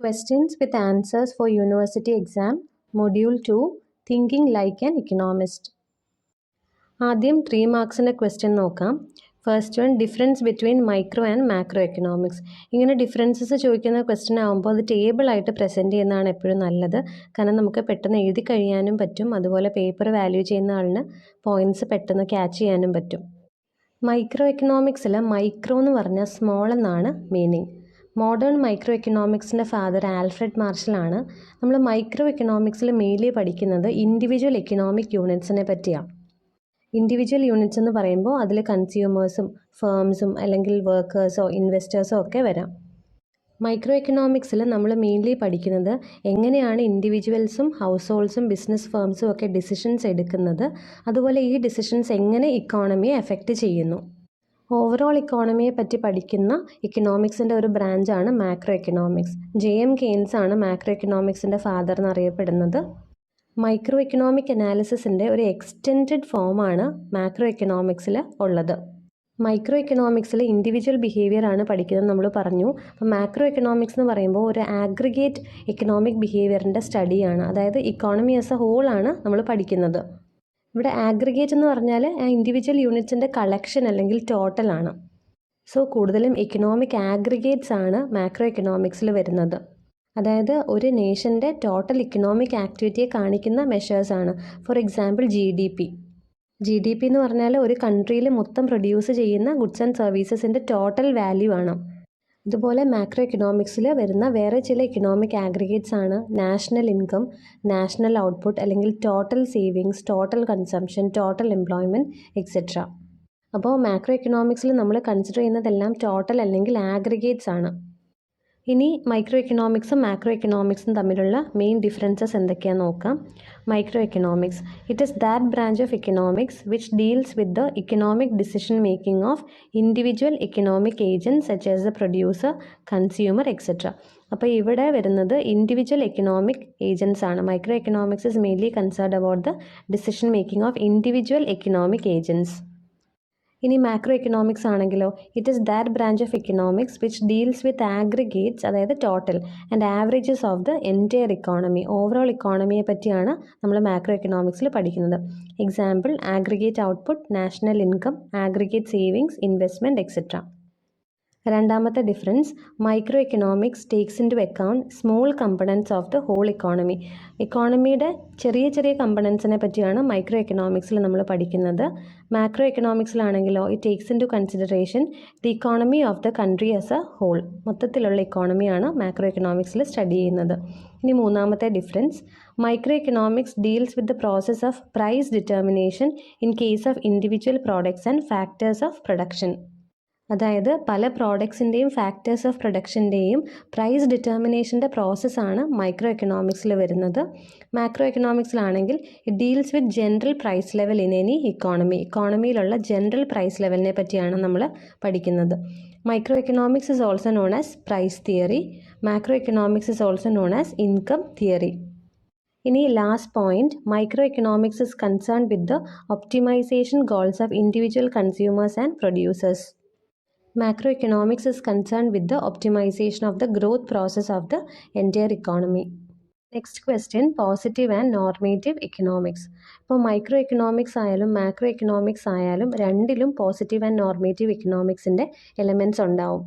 Questions with answers for University exam, Module 2, Thinking like an Economist. ആദ്യം 3 മാർക്സിൻ്റെ question നോക്കാം. First one, difference between micro and macro economics. ഇങ്ങനെ differences ചോദിക്കുന്ന question ആകുമ്പോൾ അത് ടേബിളായിട്ട് present ചെയ്യുന്നതാണ് എപ്പോഴും നല്ലത്. കാരണം നമുക്ക് പെട്ടെന്ന് എഴുതി കഴിയാനും പറ്റും, അതുപോലെ പേപ്പർ വാല്യൂ ചെയ്യുന്ന ആളിന് പോയിൻറ്റ്സ് പെട്ടെന്ന് ക്യാച്ച് ചെയ്യാനും പറ്റും. മൈക്രോ എക്കണോമിക്സിൽ മൈക്രോ എന്ന് പറഞ്ഞാൽ സ്മോൾ എന്നാണ് മീനിങ്. മോഡേൺ മൈക്രോ എക്കണോമിക്സിൻ്റെ ഫാദർ ആൽഫ്രഡ് മാർഷലാണ്. നമ്മൾ മൈക്രോ എക്കണോമിക്സിൽ മെയിൻലി പഠിക്കുന്നത് ഇൻഡിവിജ്വൽ എക്കണോമിക് യൂണിറ്റ്സിനെ പറ്റിയാണ്. ഇൻഡിവിജ്വൽ യൂണിറ്റ്സ് എന്ന് പറയുമ്പോൾ അതിൽ കൺസ്യൂമേഴ്സും ഫേംസും അല്ലെങ്കിൽ വർക്കേഴ്സോ ഇൻവെസ്റ്റേഴ്സോ ഒക്കെ വരാം. മൈക്രോ എക്കണോമിക്സിൽ നമ്മൾ മെയിൻലി പഠിക്കുന്നത് എങ്ങനെയാണ് ഇൻഡിവിജ്വൽസും ഹൗസ് ഹോൾഡ്സും ബിസിനസ് ഫേംസും ഒക്കെ ഡിസിഷൻസ് എടുക്കുന്നത്, അതുപോലെ ഈ ഡിസിഷൻസ് എങ്ങനെ ഇക്കോണമിയെ എഫക്റ്റ് ചെയ്യുന്നു. ഓവറോൾ ഇക്കോണമിയെ പറ്റി പഠിക്കുന്ന എക്കണോമിക്സിൻ്റെ ഒരു ബ്രാഞ്ചാണ് മാക്രോ എക്കണോമിക്സ്. JM കെയ്ൻസ് ആണ് മാക്രോ എക്കണോമിക്സിൻ്റെ ഫാദർ എന്നറിയപ്പെടുന്നത്. മൈക്രോ എക്കണോമിക് അനാലിസിസിൻ്റെ ഒരു എക്സ്റ്റെൻഡഡ് ഫോമാണ് മാക്രോ എക്കണോമിക്സിൽ ഉള്ളത്. മൈക്രോ എക്കണോമിക്സിൽ ഇൻഡിവിജ്വൽ ബിഹേവിയർ ആണ് പഠിക്കുന്നത് നമ്മൾ പറഞ്ഞു. അപ്പോൾ മാക്രോ എക്കണോമിക്സ് എന്ന് പറയുമ്പോൾ ഒരു ആഗ്രിഗേറ്റ് എക്കണോമിക് ബിഹേവിയറിൻ്റെ സ്റ്റഡിയാണ്, അതായത് ഇക്കോണമി ആസ് എ ഹോൾ ആണ് നമ്മൾ പഠിക്കുന്നത്. ഇവിടെ ആഗ്രിഗേറ്റ് എന്ന് പറഞ്ഞാൽ ഇൻഡിവിജ്വൽ യൂണിറ്റ്സിൻ്റെ കളക്ഷൻ അല്ലെങ്കിൽ ടോട്ടലാണ്. സോ കൂടുതലും എക്കണോമിക് ആഗ്രിഗേറ്റ്സ് ആണ് മാക്രോ എക്കണോമിക്സിൽ വരുന്നത്. അതായത് ഒരു നേഷൻ്റെ ടോട്ടൽ ഇക്കണോമിക് ആക്ടിവിറ്റിയെ കാണിക്കുന്ന മെഷേഴ്സാണ്. ഫോർ എക്സാമ്പിൾ GDP എന്ന് പറഞ്ഞാൽ ഒരു കൺട്രിയിൽ മൊത്തം പ്രൊഡ്യൂസ് ചെയ്യുന്ന ഗുഡ്സ് ആൻഡ് സർവീസസിൻ്റെ ടോട്ടൽ വാല്യൂ ആണ്. ഇതുപോലെ മാക്രോ എക്കണോമിക്സിൽ വരുന്ന വേറെ ചില എക്കണോമിക് ആഗ്രിഗേറ്റ്സ് ആണ് നാഷണൽ ഇൻകം, നാഷണൽ ഔട്ട്പുട്ട് അല്ലെങ്കിൽ total savings, total consumption, total employment etcetera. അപ്പോൾ മാക്രോ എക്കണോമിക്സിൽ നമ്മൾ കൺസിഡർ ചെയ്യുന്നതെല്ലാം ടോട്ടൽ അല്ലെങ്കിൽ ആഗ്രിഗേറ്റ്സ് ആണ്. ഇനി മൈക്രോ എക്കണോമിക്സും മാക്രോ എക്കണോമിക്സും തമ്മിലുള്ള മെയിൻ ഡിഫറൻസസ് എന്തൊക്കെയാണെന്ന് നോക്കാം. Micro economics, it is that branch of economics which deals with the economic decision making of individual economic agents such as the producer, consumer etcetera. അപ്പോൾ ഇവിടെ വരുന്നത് ഇൻഡിവിജ്വൽ എക്കണോമിക് ഏജൻറ്റ്സ് ആണ്. Micro economics is mainly concerned about the decision making of individual economic agents. ഇനി macro economics ആണെങ്കിലോ, it is that branch of economics which deals with aggregates, അതായത് total and averages of the entire economy. Overall ഇക്കോണമിയെ പറ്റിയാണ് നമ്മൾ macro എക്കണോമിക്സിൽ പഠിക്കുന്നത്. Example aggregate output, national income, aggregate savings, investment etcetera. രണ്ടാമത്തെ difference, micro economics takes into account small components of the whole economy. ഇക്കോണമിയുടെ ചെറിയ ചെറിയ കമ്പണൻസിനെ പറ്റിയാണ് മൈക്രോ എക്കണോമിക്സിൽ നമ്മൾ പഠിക്കുന്നത്. മാക്രോ എക്കണോമിക്സിലാണെങ്കിലോ it takes into consideration the economy of the country as a whole. മൊത്തത്തിലുള്ള ഇക്കോണമിയാണ് മാക്രോ എക്കണോമിക്സിൽ സ്റ്റഡി ചെയ്യുന്നത്. ഇനി മൂന്നാമത്തെ difference, micro economics deals with the process of price determination in case of individual products and factors of production. അതായത് പല പ്രോഡക്ട്സിൻ്റെയും factors of പ്രൊഡക്ഷൻ്റെയും പ്രൈസ് ഡിറ്റർമിനേഷൻ്റെ പ്രോസസ്സാണ് മൈക്രോ എക്കണോമിക്സിൽ വരുന്നത്. മാക്രോ എക്കണോമിക്സിലാണെങ്കിൽ it deals with general price level in any economy. ഇക്കോണമിയിലുള്ള ജനറൽ പ്രൈസ് ലെവലിനെ പറ്റിയാണ് നമ്മൾ പഠിക്കുന്നത്. Micro economics is also known as price theory. Macro economics is also known as income theory. ഇനി last point, micro economics is concerned with the optimization goals of individual consumers and producers. Macroeconomics is concerned with the optimization of the growth process of the entire economy. Next question, positive and normative economics. ഇപ്പോൾ micro economics ആയാലും macro economics ആയാലും രണ്ടിലും positive and normative എക്കണോമിക്സിൻ്റെ elements ഉണ്ടാവും.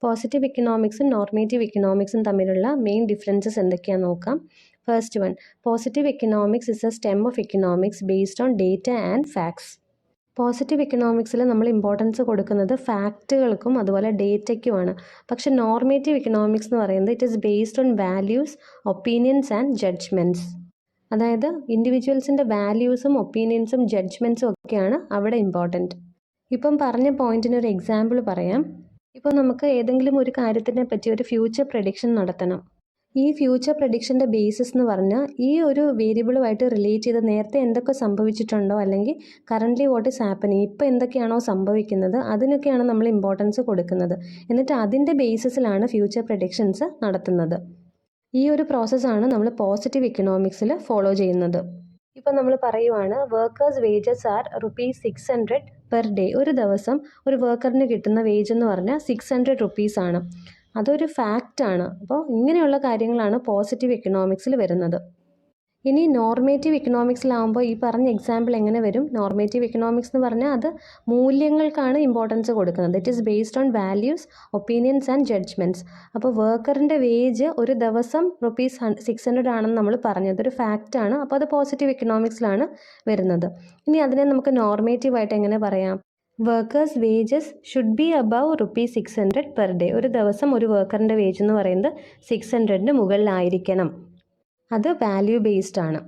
Positive എക്കണോമിക്സും normative എക്കണോമിക്സും തമ്മിലുള്ള main differences എന്തൊക്കെയാണെന്ന് നോക്കാം. First one, positive economics is a stem of economics based on data and facts. Positive എക്കണോമിക്സിൽ നമ്മൾ ഇമ്പോർട്ടൻസ് കൊടുക്കുന്നത് ഫാക്റ്റുകൾക്കും അതുപോലെ ഡേറ്റയ്ക്കുമാണ്. പക്ഷെ നോർമേറ്റീവ് എക്കണോമിക്സ് എന്ന് പറയുന്നത് it is based on values, opinions and judgements. അതായത് ഇൻഡിവിജ്വൽസിൻ്റെ വാല്യൂസും ഒപ്പീനിയൻസും ജഡ്ജ്മെൻറ്റ്സും ഒക്കെയാണ് അവിടെ ഇമ്പോർട്ടൻറ്റ്. ഇപ്പം പറഞ്ഞ പോയിൻറ്റിനൊരു എക്സാമ്പിൾ പറയാം. ഇപ്പോൾ നമുക്ക് ഏതെങ്കിലും ഒരു കാര്യത്തിനെ പറ്റി ഒരു ഫ്യൂച്ചർ പ്രഡിക്ഷൻ നടത്തണം. ഈ ഫ്യൂച്ചർ പ്രഡിക്ഷൻ്റെ ബേസിസ് എന്ന് പറഞ്ഞാൽ ഈ ഒരു വേരിയബിളുമായിട്ട് റിലേറ്റ് ചെയ്ത് നേരത്തെ എന്തൊക്കെ സംഭവിച്ചിട്ടുണ്ടോ അല്ലെങ്കിൽ കറൻ്റ്ലി വാട്ട് ഈസ് ഹാപ്പനിങ്, ഇപ്പോൾ എന്തൊക്കെയാണോ സംഭവിക്കുന്നത് അതിനൊക്കെയാണ് നമ്മൾ ഇമ്പോർട്ടൻസ് കൊടുക്കുന്നത്. എന്നിട്ട് അതിൻ്റെ ബേസിസിലാണ് ഫ്യൂച്ചർ പ്രഡിക്ഷൻസ് നടത്തുന്നത്. ഈ ഒരു പ്രോസസ്സാണ് നമ്മൾ പോസിറ്റീവ് എക്കണോമിക്സിൽ ഫോളോ ചെയ്യുന്നത്. ഇപ്പം നമ്മൾ പറയുവാണ് workers wages R ₹600 per day. ഒരു ദിവസം ഒരു വർക്കറിന് കിട്ടുന്ന വേജ് എന്ന് പറഞ്ഞാൽ 600 rupees ആണ്. അതൊരു ഫാക്റ്റാണ്. അപ്പോൾ ഇങ്ങനെയുള്ള കാര്യങ്ങളാണ് പോസിറ്റീവ് എക്കണോമിക്സിൽ വരുന്നത്. ഇനി നോർമേറ്റീവ് ഇക്കണോമിക്സിലാവുമ്പോൾ ഈ പറഞ്ഞ എക്സാമ്പിൾ എങ്ങനെ വരും? നോർമേറ്റീവ് ഇക്കണോമിക്സ് എന്ന് പറഞ്ഞാൽ അത് മൂല്യങ്ങൾക്കാണ് ഇമ്പോർട്ടൻസ് കൊടുക്കുന്നത്. It is based on values, opinions and judgements. അപ്പോൾ വർക്കറിൻ്റെ വേജ് ഒരു ദിവസം ₹600 ആണെന്ന് നമ്മൾ പറഞ്ഞത് ഒരു ഫാക്റ്റാണ്. അപ്പോൾ അത് പോസിറ്റീവ് ഇക്കണോമിക്സിലാണ് വരുന്നത്. ഇനി അതിനെ നമുക്ക് നോർമേറ്റീവായിട്ട് എങ്ങനെ പറയാം? Workers wages should be above ₹600 per day. ഒരു ദിവസം ഒരു വർക്കറിൻ്റെ വേജ് എന്ന് പറയുന്നത് 600ന് മുകളിലായിരിക്കണം. അത് വാല്യൂ ബേസ്ഡ് ആണ്.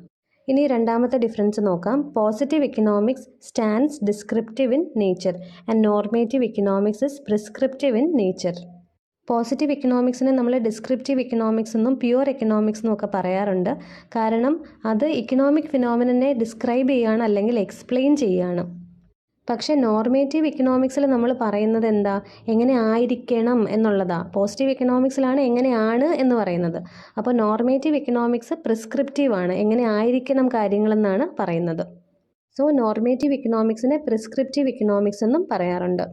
ഇനി രണ്ടാമത്തെ ഡിഫറൻസ് നോക്കാം. Positive economics stands descriptive in nature and normative economics is prescriptive in nature. Positive ഇക്കണോമിക്സിനെ നമ്മൾ ഡിസ്ക്രിപ്റ്റീവ് ഇക്കണോമിക്സ് എന്നും പ്യുവർ എക്കണോമിക്സ് എന്നും ഒക്കെ പറയാറുണ്ട്. കാരണം അത് ഇക്കണോമിക് ഫിനോമിനനെ ഡിസ്ക്രൈബ് ചെയ്യുകയാണ്, അല്ലെങ്കിൽ എക്സ്പ്ലെയിൻ ചെയ്യുകയാണ്. പക്ഷേ നോർമേറ്റീവ് ഇക്കണോമിക്സിൽ നമ്മൾ പറയുന്നത് എന്താ? എങ്ങനെ ആയിരിക്കണം എന്നുള്ളതാണ്. പോസിറ്റീവ് ഇക്കണോമിക്സിലാണ് എങ്ങനെയാണ് എന്ന് പറയുന്നത്. അപ്പോൾ നോർമേറ്റീവ് ഇക്കണോമിക്സ് പ്രിസ്ക്രിപ്റ്റീവ് ആണ്, എങ്ങനെ ആയിരിക്കണം കാര്യങ്ങളെന്നാണ് പറയുന്നത്. സോ നോർമേറ്റീവ് ഇക്കണോമിക്സിനെ പ്രിസ്ക്രിപ്റ്റീവ് ഇക്കണോമിക്സ് എന്നും പറയാറുണ്ട്.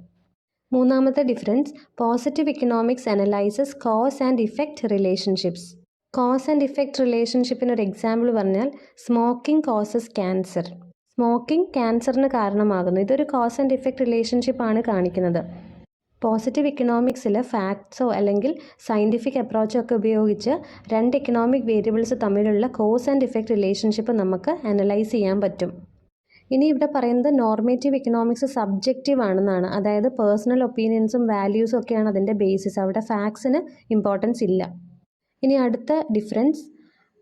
മൂന്നാമത്തെ difference, positive economics analyses cause and effect relationships. Cause and effect റിലേഷൻഷിപ്പിന് ഒരു എക്സാമ്പിൾ പറഞ്ഞാൽ സ്മോക്കിംഗ് കോസസ് ക്യാൻസർ. സ്മോക്കിംഗ് ക്യാൻസറിന് കാരണമാകുന്നു. ഇതൊരു കോസ് ആൻഡ് ഇഫക്റ്റ് റിലേഷൻഷിപ്പാണ് കാണിക്കുന്നത്. പോസിറ്റീവ് ഇക്കണോമിക്സിൽ ഫാക്ട്സോ അല്ലെങ്കിൽ സയൻറ്റിഫിക് അപ്രോച്ചോ ഒക്കെ ഉപയോഗിച്ച് രണ്ട് ഇക്കണോമിക് വേരിയബിൾസ് തമ്മിലുള്ള കോസ് ആൻഡ് ഇഫക്റ്റ് റിലേഷൻഷിപ്പ് നമുക്ക് അനലൈസ് ചെയ്യാൻ പറ്റും. ഇനി ഇവിടെ പറയുന്നത് നോർമേറ്റീവ് ഇക്കണോമിക്സ് സബ്ജക്റ്റീവ് ആണെന്നാണ്. അതായത് പേഴ്സണൽ ഒപ്പീനിയൻസും വാല്യൂസും ഒക്കെയാണ് അതിൻ്റെ ബേസിസ്. അവിടെ ഫാക്ട്സിന് ഇമ്പോർട്ടൻസ് ഇല്ല. ഇനി അടുത്ത ഡിഫറൻസ്,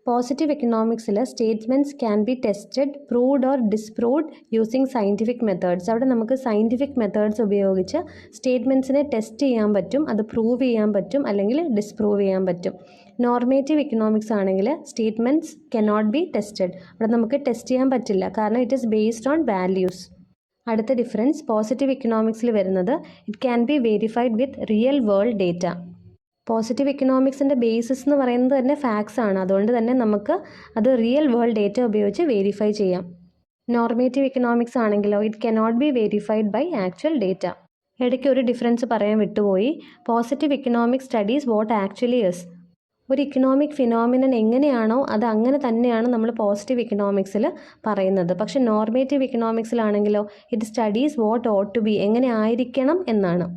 പോസിറ്റീവ് എക്കണോമിക്സിൽ statements can be tested, proved or disproved using scientific methods. അവിടെ നമുക്ക് സയൻറ്റിഫിക് മെത്തേഡ്സ് ഉപയോഗിച്ച് സ്റ്റേറ്റ്മെൻറ്റ്സിനെ ടെസ്റ്റ് ചെയ്യാൻ പറ്റും, അത് പ്രൂവ് ചെയ്യാൻ പറ്റും അല്ലെങ്കിൽ ഡിസ്പ്രൂവ് ചെയ്യാൻ പറ്റും. നോർമേറ്റീവ് ഇക്കണോമിക്സ് ആണെങ്കിൽ സ്റ്റേറ്റ്മെൻറ്റ്സ് കനോട്ട് ബി ടെസ്റ്റഡ്. അവിടെ നമുക്ക് ടെസ്റ്റ് ചെയ്യാൻ പറ്റില്ല, കാരണം it is based on values. അടുത്ത ഡിഫറൻസ്, പോസിറ്റീവ് ഇക്കണോമിക്സിൽ വരുന്നത് it can be verified with real world data. Positive ഇക്കണോമിക്സിൻ്റെ ബേസിസ് എന്ന് പറയുന്നത് തന്നെ ഫാക്ട്സ് ആണ്. അതുകൊണ്ട് തന്നെ നമുക്ക് അത് റിയൽ വേൾഡ് ഡേറ്റ ഉപയോഗിച്ച് വെരിഫൈ ചെയ്യാം. നോർമേറ്റീവ് ഇക്കണോമിക്സ് ആണെങ്കിലോ it cannot be verified by actual data. ഇടയ്ക്ക് ഒരു ഡിഫറൻസ് പറയാൻ വിട്ടുപോയി. Positive economics studies what actually is. ഒരു ഇക്കണോമിക് ഫിനോമിനൻ എങ്ങനെയാണോ അത് അങ്ങനെ തന്നെയാണ് നമ്മൾ പോസിറ്റീവ് ഇക്കണോമിക്സിൽ പറയുന്നത്. പക്ഷെ നോർമേറ്റീവ് ഇക്കണോമിക്സിലാണെങ്കിലോ it studies what ought to be, എങ്ങനെ ആയിരിക്കണം എന്നാണ്.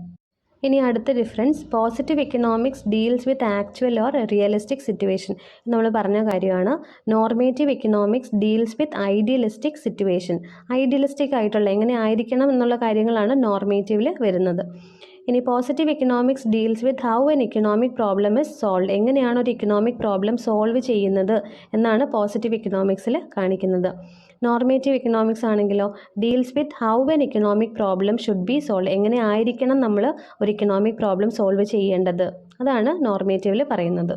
ഇനി അടുത്ത difference, positive economics deals with actual or realistic situation. നമ്മൾ പറഞ്ഞ കാര്യമാണ്. Normative economics deals with idealistic situation. Idealistic ആയിട്ടുള്ള എങ്ങനെ ആയിരിക്കണം എന്നുള്ള കാര്യങ്ങളാണ് നോർമേറ്റീവിൽ വരുന്നത്. ഇനി positive economics deals with how an economic problem is solve. എങ്ങനെയാണ് ഒരു ഇക്കണോമിക് പ്രോബ്ലം സോൾവ് ചെയ്യുന്നത് എന്നാണ് പോസിറ്റീവ് ഇക്കണോമിക്സിൽ കാണിക്കുന്നത്. നോർമേറ്റീവ് ഇക്കണോമിക്സ് ആണെങ്കിലോ deals with how an economic problem should be solve. എങ്ങനെ ആയിരിക്കണം നമ്മൾ ഒരു ഇക്കണോമിക് പ്രോബ്ലം സോൾവ് ചെയ്യേണ്ടത്, അതാണ് നോർമേറ്റീവിൽ പറയുന്നത്.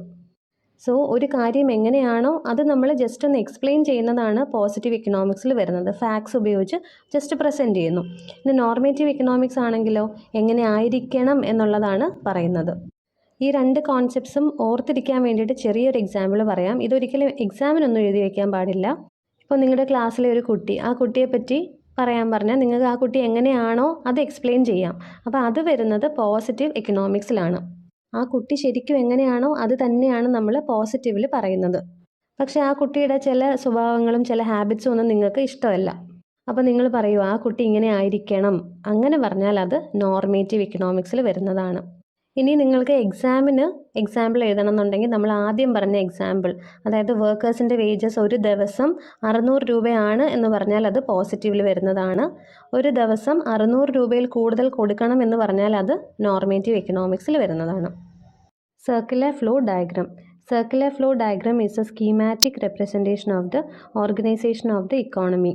സോ ഒരു കാര്യം എങ്ങനെയാണോ അത് നമ്മൾ ജസ്റ്റ് ഒന്ന് എക്സ്പ്ലെയിൻ ചെയ്യുന്നതാണ് പോസിറ്റീവ് ഇക്കണോമിക്സിൽ വരുന്നത്. ഫാക്ട്സ് ഉപയോഗിച്ച് ജസ്റ്റ് പ്രസൻറ്റ് ചെയ്യുന്നു. ഇനി നോർമേറ്റീവ് ഇക്കണോമിക്സ് ആണെങ്കിലോ എങ്ങനെ ആയിരിക്കണം എന്നുള്ളതാണ് പറയുന്നത്. ഈ രണ്ട് കോൺസെപ്റ്റ്സും ഓർത്തിരിക്കാൻ വേണ്ടിയിട്ട് ചെറിയൊരു എക്സാമ്പിൾ പറയാം. ഇതൊരിക്കലും എക്സാമിനൊന്നും എഴുതി വയ്ക്കാൻ പാടില്ല. ഇപ്പോൾ നിങ്ങളുടെ ക്ലാസ്സിലെ ഒരു കുട്ടി, ആ കുട്ടിയെപ്പറ്റി പറയാൻ പറഞ്ഞാൽ നിങ്ങൾക്ക് ആ കുട്ടി എങ്ങനെയാണോ അത് എക്സ്പ്ലെയിൻ ചെയ്യാം. അപ്പോൾ അത് വരുന്നത് പോസിറ്റീവ് എക്കണോമിക്സിലാണ്. ആ കുട്ടി ശരിക്കും എങ്ങനെയാണോ അത് തന്നെയാണ് നമ്മൾ പോസിറ്റീവിൽ പറയുന്നത്. പക്ഷേ ആ കുട്ടിയുടെ ചില സ്വഭാവങ്ങളും ചില ഹാബിറ്റ്സും ഒന്നും നിങ്ങൾക്ക് ഇഷ്ടമല്ല. അപ്പോൾ നിങ്ങൾ പറയുക ആ കുട്ടി ഇങ്ങനെ ആയിരിക്കണം, അങ്ങനെ പറഞ്ഞാൽ അത് നോർമേറ്റീവ് എക്കണോമിക്സിൽ വരുന്നതാണ്. ഇനി നിങ്ങൾക്ക് എക്സാമിന് എക്സാമ്പിൾ എഴുതണം എന്നുണ്ടെങ്കിൽ നമ്മൾ ആദ്യം പറഞ്ഞ എക്സാമ്പിൾ, അതായത് വർക്കേഴ്സിൻ്റെ വേജസ് ഒരു ദിവസം 600 രൂപയാണ് എന്ന് പറഞ്ഞാൽ അത് പോസിറ്റീവിൽ വരുന്നതാണ്. ഒരു ദിവസം 600 രൂപയിൽ കൂടുതൽ കൊടുക്കണം എന്ന് പറഞ്ഞാൽ അത് നോർമേറ്റീവ് എക്കണോമിക്സിൽ വരുന്നതാണ്. Circular flow diagram. Circular flow diagram is a schematic representation of the organisation of the economy.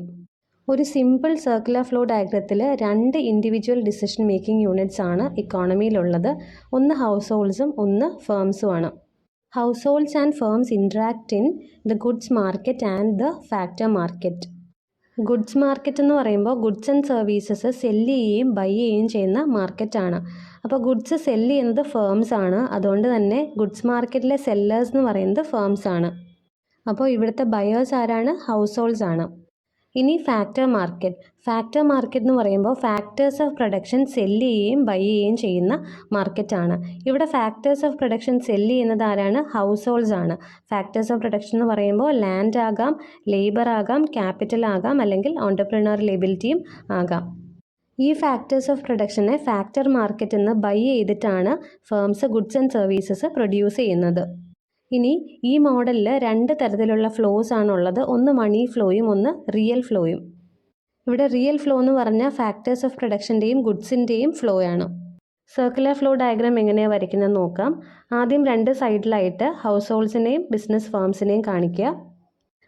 ഒരു സിമ്പിൾ സർക്കുലർ ഫ്ലോ ഡയഗ്രത്തിൽ 2 ഇൻഡിവിജ്വൽ ഡിസിഷൻ മേക്കിംഗ് യൂണിറ്റ്സ് ആണ് ഇക്കോണമിയിലുള്ളത്. ഒന്ന് ഹൗസ് ഹോൾഡ്സും ഒന്ന് ഫേംസുമാണ്. Households and firms interact in the goods market and the factor market. Goods market എന്ന് പറയുമ്പോൾ ഗുഡ്സ് ആൻഡ് സർവീസസ് സെല്ല് ചെയ്യുകയും ബൈ ചെയ്യുകയും ചെയ്യുന്ന മാർക്കറ്റാണ്. അപ്പോൾ ഗുഡ്സ് സെല്ല് ചെയ്യുന്നത് ഫേംസ് ആണ്. അതുകൊണ്ട് തന്നെ ഗുഡ്സ് മാർക്കറ്റിലെ സെല്ലേഴ്സ് എന്ന് പറയുന്നത് ഫേംസ് ആണ്. അപ്പോൾ ഇവിടുത്തെ ബയേഴ്സ് ആരാണ്? ഹൗസ് ഹോൾഡ്സ് ആണ്. ഇനി ഫാക്ടർ മാർക്കറ്റ് എന്ന് പറയുമ്പോൾ ഫാക്ടേഴ്സ് ഓഫ് പ്രൊഡക്ഷൻ സെല്ല് ചെയ്യുകയും ബൈ ചെയ്യുകയും ചെയ്യുന്ന മാർക്കറ്റാണ്. ഇവിടെ ഫാക്ടേഴ്സ് ഓഫ് പ്രൊഡക്ഷൻ സെല്ല് ചെയ്യുന്നത് ആരാണ്? ഹൗസ് ഹോൾഡ്സ് ആണ്. ഫാക്ടേഴ്സ് ഓഫ് പ്രൊഡക്ഷൻ എന്ന് പറയുമ്പോൾ ലാൻഡ് ആകാം, ലേബർ ആകാം, ക്യാപിറ്റൽ ആകാം, അല്ലെങ്കിൽ ഓൺടർപ്രണർ ലിബിലിറ്റിയും ആകാം. ഈ ഫാക്ടേഴ്സ് ഓഫ് പ്രൊഡക്ഷനെ ഫാക്ടർ മാർക്കറ്റിൽ നിന്ന് ബൈ ചെയ്തിട്ടാണ് firms goods and services produce ചെയ്യുന്നത്. ഇനി ഈ മോഡലിൽ 2 തരത്തിലുള്ള ഫ്ലോസ് ആണുള്ളത്. ഒന്ന് മണി ഫ്ലോയും ഒന്ന് റിയൽ ഫ്ലോയും. ഇവിടെ റിയൽ ഫ്ലോ എന്ന് പറഞ്ഞാൽ ഫാക്ടേഴ്സ് ഓഫ് പ്രൊഡക്ഷൻ്റെയും ഗുഡ്സിൻ്റെയും ഫ്ലോ ആണ്. സർക്കുലർ ഫ്ലോ ഡയഗ്രാം എങ്ങനെയാണ് വരയ്ക്കുന്നത് നോക്കാം. ആദ്യം 2 സൈഡിലായിട്ട് ഹൗസ് ഹോൾഡ്സിനെയും ബിസിനസ് ഫേംസിനെയും കാണിക്കുക.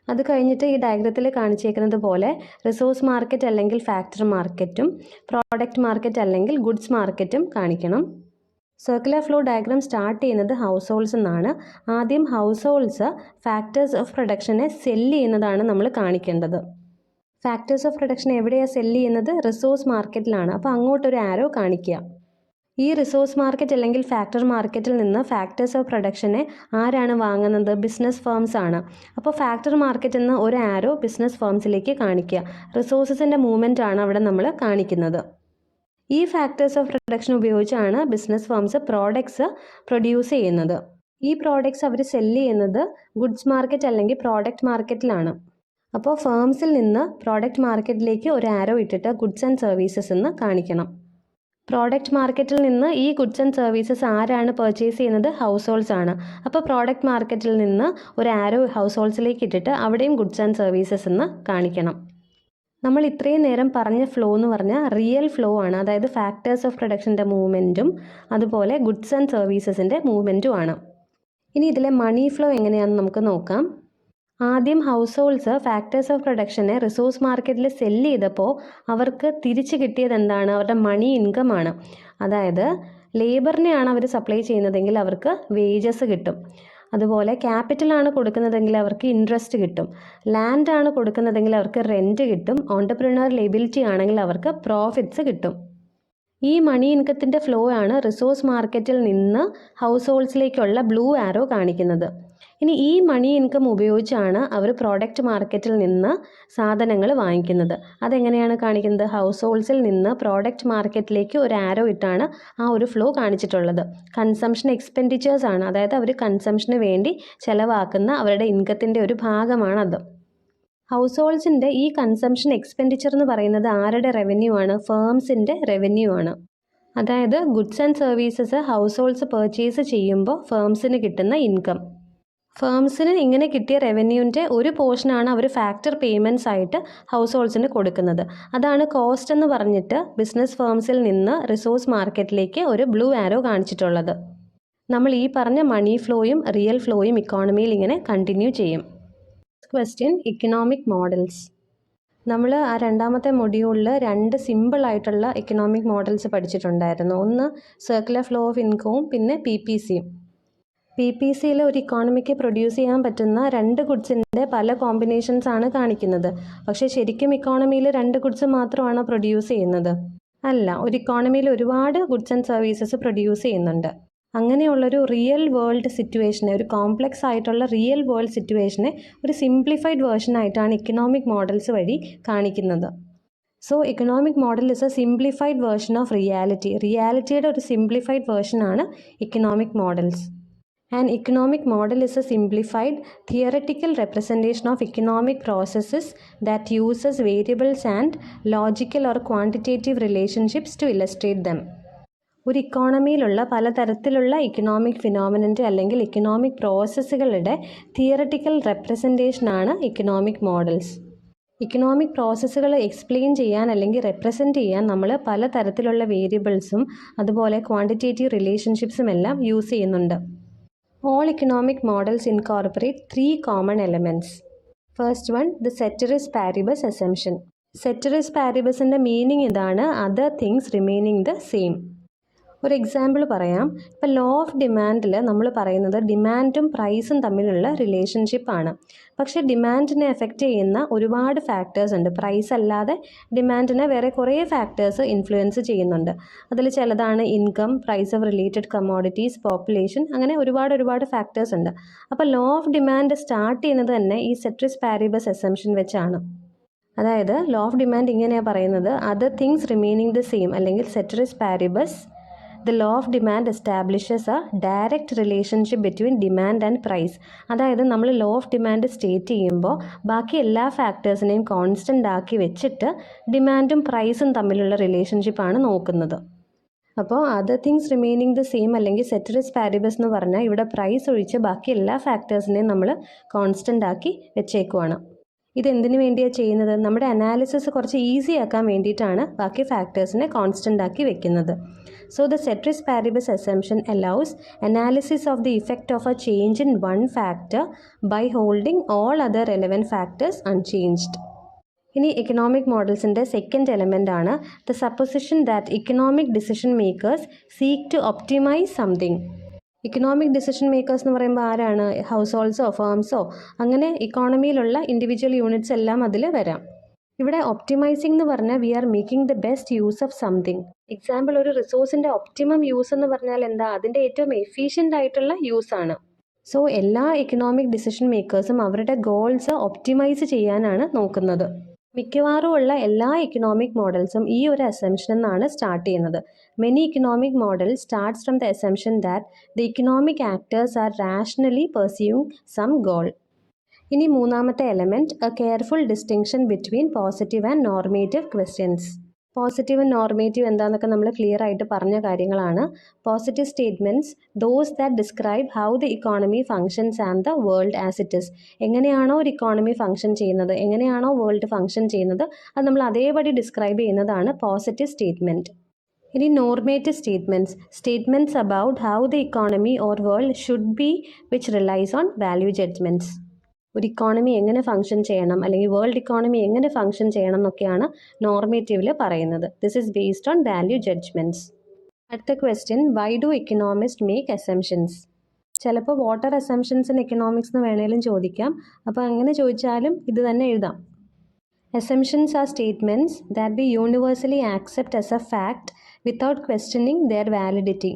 അത് കഴിഞ്ഞിട്ട് ഈ ഡയഗ്രത്തിൽ കാണിച്ചേക്കുന്നത് പോലെ റിസോഴ്സ് മാർക്കറ്റ് അല്ലെങ്കിൽ ഫാക്ടർ മാർക്കറ്റും പ്രോഡക്റ്റ് മാർക്കറ്റ് അല്ലെങ്കിൽ ഗുഡ്സ് മാർക്കറ്റും കാണിക്കണം. സർക്കുലർ ഫ്ലോ ഡയഗ്രാം സ്റ്റാർട്ട് ചെയ്യുന്നത് ഹൗസ് ഹോൾഡ്സ് എന്നാണ്. ആദ്യം ഹൗസ് ഹോൾഡ്സ് ഫാക്ടേഴ്സ് ഓഫ് പ്രൊഡക്ഷനെ സെല്ല് ചെയ്യുന്നതാണ് നമ്മൾ കാണിക്കേണ്ടത്. ഫാക്ടേഴ്സ് ഓഫ് പ്രൊഡക്ഷൻ എവിടെയാണ് സെല്ല് ചെയ്യുന്നത്? റിസോഴ്സ് മാർക്കറ്റിലാണ്. അപ്പോൾ അങ്ങോട്ടൊരു ആരോ കാണിക്കുക. ഈ റിസോഴ്സ് മാർക്കറ്റ് അല്ലെങ്കിൽ ഫാക്ടർ മാർക്കറ്റിൽ നിന്ന് ഫാക്ടേഴ്സ് ഓഫ് പ്രൊഡക്ഷനെ ആരാണ് വാങ്ങുന്നത്? ബിസിനസ് ഫേംസ് ആണ്. അപ്പോൾ ഫാക്ടർ മാർക്കറ്റിൽ നിന്ന് ഒരു ആരോ ബിസിനസ് ഫേംസിലേക്ക് കാണിക്കുക. റിസോഴ്സസിൻ്റെ മൂവ്മെൻ്റ് ആണ് അവിടെ നമ്മൾ കാണിക്കുന്നത്. ഈ ഫാക്ടേഴ്സ് ഓഫ് പ്രൊഡക്ഷൻ ഉപയോഗിച്ചാണ് ബിസിനസ് ഫേംസ് പ്രോഡക്ട്സ് പ്രൊഡ്യൂസ് ചെയ്യുന്നത്. ഈ പ്രോഡക്ട്സ് അവർ സെല്ല് ചെയ്യുന്നത് ഗുഡ്സ് മാർക്കറ്റ് അല്ലെങ്കിൽ പ്രോഡക്റ്റ് മാർക്കറ്റിലാണ്. അപ്പോൾ ഫേംസിൽ നിന്ന് പ്രോഡക്റ്റ് മാർക്കറ്റിലേക്ക് ഒരു ആരോ ഇട്ടിട്ട് ഗുഡ്സ് ആൻഡ് സർവീസസ് എന്ന് കാണിക്കണം. പ്രോഡക്റ്റ് മാർക്കറ്റിൽ നിന്ന് ഈ ഗുഡ്സ് ആൻഡ് സർവീസസ് ആരാണ് പർച്ചേസ് ചെയ്യുന്നത്? ഹൗസ് ഹോൾഡ്സ് ആണ്. അപ്പോൾ പ്രോഡക്റ്റ് മാർക്കറ്റിൽ നിന്ന് ഒരു ആരോ ഹൗസ് ഹോൾഡ്സിലേക്ക് ഇട്ടിട്ട് അവിടെയും ഗുഡ്സ് ആൻഡ് സർവീസസ് എന്ന് കാണിക്കണം. നമ്മൾ ഇത്രയും നേരം പറഞ്ഞ ഫ്ലോ എന്ന് പറഞ്ഞാൽ റിയൽ ഫ്ലോ ആണ്. അതായത് ഫാക്ടേഴ്സ് ഓഫ് പ്രൊഡക്ഷൻ്റെ മൂവ്മെൻറ്റും അതുപോലെ ഗുഡ്സ് ആൻഡ് സർവീസസിൻ്റെ മൂവ്മെൻറ്റും ആണ്. ഇനി ഇതിലെ മണി ഫ്ലോ എങ്ങനെയാണെന്ന് നമുക്ക് നോക്കാം. ആദ്യം ഹൗസ് ഹോൾഡ്സ് ഫാക്ടേഴ്സ് ഓഫ് പ്രൊഡക്ഷനെ റിസോഴ്സ് മാർക്കറ്റിൽ സെല്ല് ചെയ്തപ്പോൾ അവർക്ക് തിരിച്ച് കിട്ടിയത് എന്താണ്? അവരുടെ മണി ഇൻകം ആണ്. അതായത് ലേബറിനെയാണ് അവർ സപ്ലൈ ചെയ്യുന്നതെങ്കിൽ അവർക്ക് വേജസ് കിട്ടും. അതുപോലെ ക്യാപിറ്റലാണ് കൊടുക്കുന്നതെങ്കിൽ അവർക്ക് ഇൻട്രസ്റ്റ് കിട്ടും. ലാൻഡാണ് കൊടുക്കുന്നതെങ്കിൽ അവർക്ക് റെൻറ്റ് കിട്ടും. ഓൺടർപ്രണർ ലിബിലിറ്റി ആണെങ്കിൽ അവർക്ക് പ്രോഫിറ്റ്സ് കിട്ടും. ഈ മണി ഇൻകത്തിൻ്റെ ഫ്ലോ ആണ് റിസോഴ്സ് മാർക്കറ്റിൽ നിന്ന് ഹൗസ് ഹോൾഡ്സിലേക്കുള്ള ബ്ലൂ ആരോ കാണിക്കുന്നത്. ഇനി ഈ മണി ഇൻകം ഉപയോഗിച്ചാണ് അവർ പ്രോഡക്റ്റ് മാർക്കറ്റിൽ നിന്ന് സാധനങ്ങൾ വാങ്ങിക്കുന്നത്. അതെങ്ങനെയാണ് കാണിക്കുന്നത്? ഹൗസ് ഹോൾഡ്സിൽ നിന്ന് പ്രോഡക്റ്റ് മാർക്കറ്റിലേക്ക് ഒരു ആരോ ഇട്ടാണ് ആ ഒരു ഫ്ലോ കാണിച്ചിട്ടുള്ളത്. കൺസംഷൻ എക്സ്പെൻഡിച്ചേഴ്സ് ആണ്. അതായത് അവർ കൺസംഷന് വേണ്ടി ചിലവാക്കുന്ന അവരുടെ ഇൻകത്തിൻ്റെ ഒരു ഭാഗമാണത്. ഹൗസ് ഹോൾഡ്സിൻ്റെ ഈ കൺസംഷൻ എക്സ്പെൻഡിച്ചർ എന്ന് പറയുന്നത് ആരുടെ റവന്യൂ ആണ്? ഫേംസിൻ്റെ റവന്യൂ ആണ്. അതായത് goods and services house holds purchase ചെയ്യുമ്പോൾ ഫേംസിന് കിട്ടുന്ന ഇൻകം. ഫേംസിന് ഇങ്ങനെ കിട്ടിയ റവന്യൂവിൻ്റെ ഒരു പോർഷനാണ് അവർ ഫാക്ടർ പേയ്മെൻറ്റ്സ് ആയിട്ട് ഹൗസ് ഹോൾഡ്സിന് കൊടുക്കുന്നത്. അതാണ് കോസ്റ്റ് എന്ന് പറഞ്ഞിട്ട് ബിസിനസ് ഫേംസിൽ നിന്ന് റിസോഴ്സ് മാർക്കറ്റിലേക്ക് ഒരു ബ്ലൂ ആരോ കാണിച്ചിട്ടുള്ളത്. നമ്മൾ ഈ പറഞ്ഞ മണി ഫ്ലോയും റിയൽ ഫ്ലോയും ഇക്കോണമിയിൽ ഇങ്ങനെ കണ്ടിന്യൂ ചെയ്യും. Question economic models. നമ്മൾ ആ 2ാമത്തെ മൊഡ്യൂളിൽ 2 സിമ്പിളായിട്ടുള്ള ഇക്കണോമിക് മോഡൽസ് പഠിച്ചിട്ടുണ്ടായിരുന്നു. ഒന്ന് സർക്കുലർ ഫ്ലോ ഓഫ് ഇൻകവും പിന്നെ PPCയും. PPCയിൽ ഒരു ഇക്കോണമിക്ക് പ്രൊഡ്യൂസ് ചെയ്യാൻ പറ്റുന്ന 2 ഗുഡ്സിൻ്റെ പല കോമ്പിനേഷൻസ് ആണ് കാണിക്കുന്നത്. പക്ഷേ ശരിക്കും ഇക്കോണമിയിൽ 2 ഗുഡ്സ് മാത്രമാണ് പ്രൊഡ്യൂസ് ചെയ്യുന്നത്? അല്ല, ഒരു ഇക്കോണമിയിൽ ഒരുപാട് ഗുഡ്സ് ആൻഡ് സർവീസസ് പ്രൊഡ്യൂസ് ചെയ്യുന്നുണ്ട്. അങ്ങനെയുള്ളൊരു റിയൽ വേൾഡ് സിറ്റുവേഷനെ, ഒരു കോംപ്ലക്സ് ആയിട്ടുള്ള റിയൽ വേൾഡ് സിറ്റുവേഷനെ ഒരു സിംപ്ലിഫൈഡ് വേർഷനായിട്ടാണ് ഇക്കണോമിക് മോഡൽസ് വഴി കാണിക്കുന്നത്. So economic model is a simplified version of reality. റിയാലിറ്റിയുടെ ഒരു സിംപ്ലിഫൈഡ് വേർഷനാണ് economic models. An economic model is a simplified theoretical representation of economic processes that uses variables and logical or quantitative relationships to illustrate them. ഒരു ഇക്കോണമിയിലുള്ള പലതരത്തിലുള്ള economic ഫിനോമിനൻ്റെ അല്ലെങ്കിൽ economic പ്രോസസ്സുകളുടെ theoretical റെപ്രസെൻറ്റേഷനാണ് economic models. Economic പ്രോസസ്സുകൾ explain ചെയ്യാൻ അല്ലെങ്കിൽ represent ചെയ്യാൻ നമ്മൾ പലതരത്തിലുള്ള വേരിയബിൾസും അതുപോലെ ക്വാണ്ടിറ്റേറ്റീവ് റിലേഷൻഷിപ്സും എല്ലാം യൂസ് ചെയ്യുന്നുണ്ട്. All economic models incorporate 3 common elements. First one, the ceteris paribus assumption. Ceteris paribusന്റെ മീനിങ് ഇതാണ്: other things remaining the same. ഒരു എക്സാമ്പിൾ പറയാം. ഇപ്പോൾ ലോ ഓഫ് ഡിമാൻഡിൽ നമ്മൾ പറയുന്നത് ഡിമാൻഡും പ്രൈസും തമ്മിലുള്ള റിലേഷൻഷിപ്പാണ്. പക്ഷേ ഡിമാൻഡിനെ എഫക്റ്റ് ചെയ്യുന്ന ഒരുപാട് ഫാക്ടേഴ്സ് ഉണ്ട്. പ്രൈസ് അല്ലാതെ ഡിമാൻഡിനെ വേറെ കുറേ ഫാക്ടേഴ്സ് ഇൻഫ്ലുവൻസ് ചെയ്യുന്നുണ്ട്. അതിൽ ചിലതാണ് income, price of related commodities, population, അങ്ങനെ ഒരുപാട് ഫാക്ടേഴ്സ് ഉണ്ട്. അപ്പോൾ ലോ ഓഫ് ഡിമാൻഡ് സ്റ്റാർട്ട് ചെയ്യുന്നത് തന്നെ ഈ സെട്രിസ് പാരിബസ് അസംഷൻ വെച്ചാണ്. അതായത് ലോ ഓഫ് ഡിമാൻഡ് ഇങ്ങനെയാണ് പറയുന്നത്, other things remaining the same അല്ലെങ്കിൽ ceteris paribus the law of demand establishes a direct relationship between demand and price. അതായത് നമ്മൾ ലോ ഓഫ് ഡിമാൻഡ് സ്റ്റേറ്റ് ചെയ്യുമ്പോൾ ബാക്കി എല്ലാ ഫാക്ടേഴ്സിനെയും കോൺസ്റ്റൻ്റ് ആക്കി വെച്ചിട്ട് ഡിമാൻഡും പ്രൈസും തമ്മിലുള്ള റിലേഷൻഷിപ്പാണ് നോക്കുന്നത്. അപ്പോൾ other things remaining the same അല്ലെങ്കിൽ സെറ്ററിസ് പാരിബസ് എന്ന് പറഞ്ഞാൽ ഇവിടെ പ്രൈസ് ഒഴിച്ച് ബാക്കി എല്ലാ ഫാക്ടേഴ്സിനെയും നമ്മൾ കോൺസ്റ്റൻ്റ് ആക്കി വെച്ചേക്കുവാണ്. ഇതെന്തിനു വേണ്ടിയാണ് ചെയ്യുന്നത്? നമ്മുടെ അനാലിസിസ് കുറച്ച് ഈസി ആക്കാൻ വേണ്ടിയിട്ടാണ് ബാക്കി ഫാക്ടേഴ്സിനെ കോൺസ്റ്റൻ്റ് ആക്കി വെക്കുന്നത്. So the ceteris paribus assumption allows analysis of the effect of a change in one factor by holding all other relevant factors unchanged. ഇനി എക്കണോമിക് മോഡൽസിൻ്റെ സെക്കൻഡ് എലമെൻ്റ് ആണ് the supposition that economic decision makers seek to optimize something. Economic decision makers എന്ന് പറയുമ്പോൾ ആരാണ്? House ഹോൾഡ്സോ ഫേംസോ അങ്ങനെ ഇക്കോണമിയിലുള്ള individual units എല്ലാം അതിൽ വരാം. ഇവിടെ ഒപ്റ്റിമൈസിംഗ് എന്ന് പറഞ്ഞാൽ we are making the best use of something. Example, ഒരു റിസോഴ്സിൻ്റെ ഒപ്റ്റിമം യൂസ് എന്ന് പറഞ്ഞാൽ എന്താ? അതിൻ്റെ ഏറ്റവും എഫിഷ്യൻ്റ് ആയിട്ടുള്ള യൂസ് ആണ്. സോ എല്ലാ എക്കണോമിക് ഡിസിഷൻ മേക്കേഴ്സും അവരുടെ ഗോൾസ് ഒപ്റ്റിമൈസ് ചെയ്യാനാണ് നോക്കുന്നത്. മിക്കവാറും ഉള്ള എല്ലാ എക്കണോമിക് മോഡൽസും ഈ ഒരു അസംഷൻ എന്നാണ് സ്റ്റാർട്ട് ചെയ്യുന്നത്. Many economic models starts from the assumption that the economic actors are rationally pursuing some goal. ഇനി മൂന്നാമത്തെ element, a careful distinction between positive and normative questions. Positive and normative എന്താണെന്നൊക്കെ നമ്മൾ clear ആയിട്ട് പറഞ്ഞ കാര്യങ്ങളാണ്. Positive statements those that describe how the economy functions and the world as it is. എങ്ങനെയാണോ ഒരു economy function ചെയ്യുന്നത്, എങ്ങനെയാണോ വേൾഡ് ഫങ്ഷൻ ചെയ്യുന്നത്, അത് നമ്മൾ അതേപടി ഡിസ്ക്രൈബ് ചെയ്യുന്നതാണ് പോസിറ്റീവ് സ്റ്റേറ്റ്മെൻറ്റ്. ഇനി normative statements about how the economy or world should be which റിലൈസ് on value judgements. ഒരു ഇക്കോണമി എങ്ങനെ ഫങ്ഷൻ ചെയ്യണം അല്ലെങ്കിൽ വേൾഡ് ഇക്കോണമി എങ്ങനെ ഫങ്ഷൻ ചെയ്യണം എന്നൊക്കെയാണ് നോർമേറ്റീവിൽ പറയുന്നത്. This is based on value judgements. അടുത്ത question, why do economist make assumptions? ചിലപ്പോൾ വാട്ടർ അസംഷൻസ് ഇൻ എക്കണോമിക്സ് എന്ന് വേണേലും ചോദിക്കാം. അപ്പോൾ അങ്ങനെ ചോദിച്ചാലും ഇത് തന്നെ എഴുതാം. Assumptions are statements that we universally accept as a fact without questioning their validity.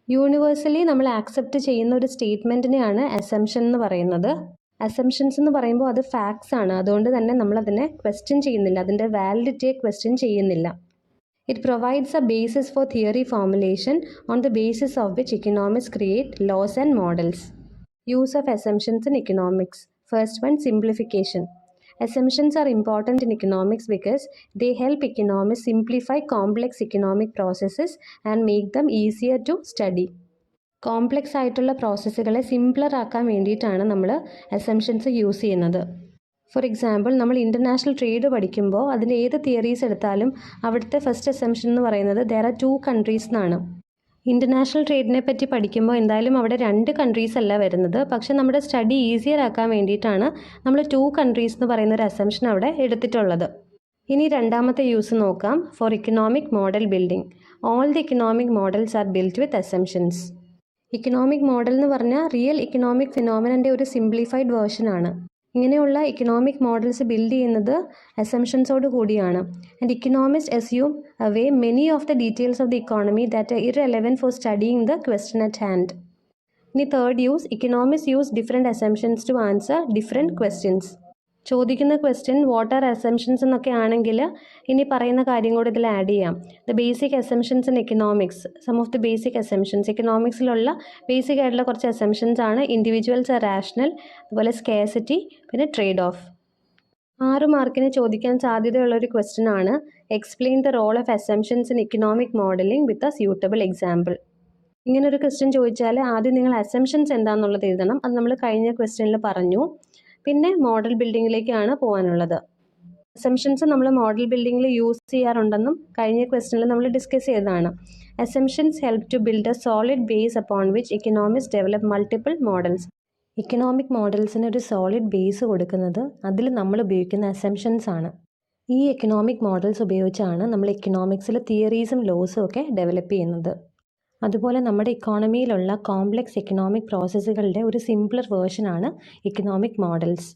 Universally നമ്മൾ ആക്സെപ്റ്റ് ചെയ്യുന്ന ഒരു സ്റ്റേറ്റ്മെൻറ്റിനെയാണ് അസംഷൻ എന്ന് പറയുന്നത്. അസംഷൻസ് എന്ന് പറയുമ്പോൾ അത് ഫാക്ട്സ് ആണ്, അതുകൊണ്ട് തന്നെ നമ്മളതിനെ ക്വസ്റ്റ്യൻ ചെയ്യുന്നില്ല, അതിൻ്റെ വാലിഡിറ്റിയെ ക്വസ്റ്റ്യൻ ചെയ്യുന്നില്ല. It provides a basis for theory formulation on the basis of which economics create laws and models. Use of assumptions in economics. First one, simplification. Assumptions are important in economics because they help economists simplify complex economic processes and make them easier to study. Complex ആയിട്ടുള്ള പ്രോസസ്സുകളെ simpler ആക്കാൻ വേണ്ടിയിട്ടാണ് നമ്മൾ assumptions use ചെയ്യുന്നത്. For example, നമ്മൾ international trade പഠിക്കുമ്പോൾ അതിൻ്റെ ഏത് theories എടുത്താലും അവിടുത്തെ ഫസ്റ്റ് അസംഷൻ എന്ന് പറയുന്നത് ദെയർ ആർ 2 countries എന്നാണ്. ഇൻ്റർനാഷണൽ ട്രേഡിനെ പറ്റി പഠിക്കുമ്പോൾ എന്തായാലും അവിടെ 2 countries അല്ല വരുന്നത്, പക്ഷേ നമ്മുടെ സ്റ്റഡി ഈസിയർ ആക്കാൻ വേണ്ടിയിട്ടാണ് നമ്മൾ 2 countries എന്ന് പറയുന്ന ഒരു അസംഷൻ അവിടെ എടുത്തിട്ടുള്ളത്. ഇനി രണ്ടാമത്തെ യൂസ് നോക്കാം. For economic model building. All the economic models R built with assumptions. Economic model എന്ന് പറഞ്ഞാൽ റിയൽ ഇക്കണോമിക് ഫിനോമിനൻ്റെ ഒരു സിംപ്ലിഫൈഡ് വേർഷനാണ്. ഇങ്ങനെയുള്ള ഇക്കണോമിക് മോഡൽസ് ബിൽഡ് ചെയ്യുന്നത് അസംഷൻസോട് കൂടിയാണ്. And economist assume away many of the details of the economy that are irrelevant for studying the question at hand. ഇനി third use, economist use different assumptions to answer different questions. ചോദിക്കുന്ന question what are assumptions എന്നൊക്കെ ആണെങ്കിൽ ഇനി പറയുന്ന കാര്യം കൂടി ഇതിൽ add ചെയ്യാം. The basic assumptions in economics. Some of the basic assumptions, എക്കണോമിക്സിലുള്ള ബേസിക് ആയിട്ടുള്ള കുറച്ച് അസംഷൻസ് ആണ്. ഇൻഡിവിജ്വൽസ് ആർ റാഷണൽ, അതുപോലെ സ്കേസിറ്റി, പിന്നെ ട്രേഡ് ഓഫ്. 6 മാർക്കിന് ചോദിക്കാൻ സാധ്യതയുള്ളൊരു ക്വസ്റ്റ്യൻ ആണ് explain the role of assumptions in economic modelling with a suitable example. ഇങ്ങനൊരു ക്വസ്റ്റ്യൻ ചോദിച്ചാൽ ആദ്യം നിങ്ങൾ അസംഷൻസ് എന്താണെന്നുള്ളത് എഴുതണം. അത് നമ്മൾ കഴിഞ്ഞ ക്വസ്റ്റ്യനിൽ പറഞ്ഞു. പിന്നെ മോഡൽ ബിൽഡിങ്ങിലേക്കാണ് പോകാനുള്ളത്. അസംഷൻസ് നമ്മൾ മോഡൽ ബിൽഡിങ്ങിൽ യൂസ് ചെയ്യാറുണ്ടെന്നും കഴിഞ്ഞ ക്വസ്റ്റ്യനിൽ നമ്മൾ ഡിസ്കസ് ചെയ്തതാണ്. Assumptions help to build a solid base upon which economics develop multiple models. Economic മോഡൽസിന് ഒരു സോളിഡ് ബേസ് കൊടുക്കുന്നത് അതിൽ നമ്മൾ ഉപയോഗിക്കുന്ന അസംഷൻസ് ആണ്. ഈ എക്കണോമിക് മോഡൽസ് ഉപയോഗിച്ചാണ് നമ്മൾ ഇക്കണോമിക്സിൽ തിയറീസും ലോസും ഒക്കെ ഡെവലപ്പ് ചെയ്യുന്നത്. അതുപോലെ നമ്മുടെ ഇക്കോണമിയിലുള്ള കോംപ്ലെക്സ് എക്കണോമിക് പ്രോസസ്സുകളുടെ ഒരു സിംപ്ലർ വേർഷനാണ് ഇക്കണോമിക് മോഡൽസ്.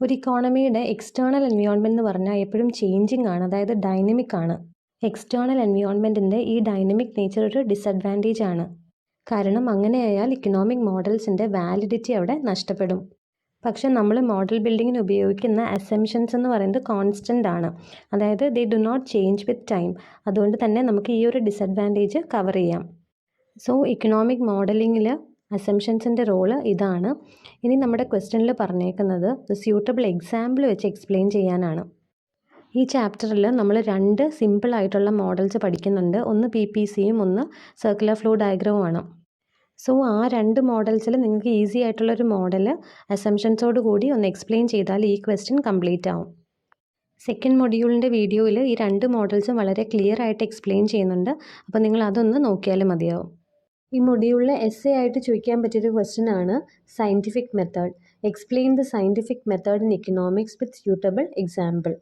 ഒരു ഇക്കോണമിയുടെ എക്സ്റ്റേണൽ എൻവയോൺമെൻറ്റ് എന്ന് പറഞ്ഞാൽ എപ്പോഴും ചേഞ്ചിങ് ആണ്, അതായത് ഡൈനമിക് ആണ്. എക്സ്റ്റേണൽ എൻവയോൺമെൻറ്റിൻ്റെ ഈ ഡൈനമിക് നേച്ചർ ഒരു ഡിസഡ്വാൻറ്റേജ് ആണ്. കാരണം അങ്ങനെയായാൽ ഇക്കണോമിക് മോഡൽസിൻ്റെ വാലിഡിറ്റി അവിടെ നഷ്ടപ്പെടും. പക്ഷേ നമ്മൾ മോഡൽ ബിൽഡിങ്ങിന് ഉപയോഗിക്കുന്ന അസംഷൻസ് എന്ന് പറയുന്നത് കോൺസ്റ്റൻ്റ് ആണ്. അതായത് they do not change with time. അതുകൊണ്ട് തന്നെ നമുക്ക് ഈ ഒരു ഡിസഡ്വാൻറ്റേജ് കവർ ചെയ്യാം. സോ ഇക്കണോമിക് മോഡലിങ്ങിൽ അസംഷൻസിൻ്റെ റോള് ഇതാണ്. ഇനി നമ്മുടെ ക്വസ്റ്റ്യനിൽ പറഞ്ഞേക്കുന്നത് സ്യൂട്ടബിൾ എക്സാമ്പിൾ വെച്ച് എക്സ്പ്ലെയിൻ ചെയ്യാനാണ്. ഈ ചാപ്റ്ററിൽ നമ്മൾ 2 സിമ്പിളായിട്ടുള്ള മോഡൽസ് പഠിക്കുന്നുണ്ട്. ഒന്ന് PPCയും ഒന്ന് സർക്കുലർ ഫ്ലോ ഡയഗ്രവുമാണ്. സോ ആ 2 മോഡൽസിൽ നിങ്ങൾക്ക് ഈസി ആയിട്ടുള്ളൊരു മോഡൽ അസംഷൻസോട് കൂടി ഒന്ന് എക്സ്പ്ലെയിൻ ചെയ്താൽ ഈ ക്വസ്റ്റ്യൻ കംപ്ലീറ്റ് ആവും. സെക്കൻഡ് മൊഡ്യൂളിൻ്റെ വീഡിയോയിൽ ഈ 2 മോഡൽസും വളരെ ക്ലിയർ ആയിട്ട് എക്സ്പ്ലെയിൻ ചെയ്യുന്നുണ്ട്. അപ്പോൾ നിങ്ങൾ അതൊന്ന് നോക്കിയാലും മതിയാവും. ഈ മൊഡ്യൂളിൽ എസ്സേ ആയിട്ട് ചോദിക്കാൻ പറ്റിയൊരു ക്വസ്റ്റ്യൻ ആണ് scientific method. Explain the scientific method in economics with suitable example.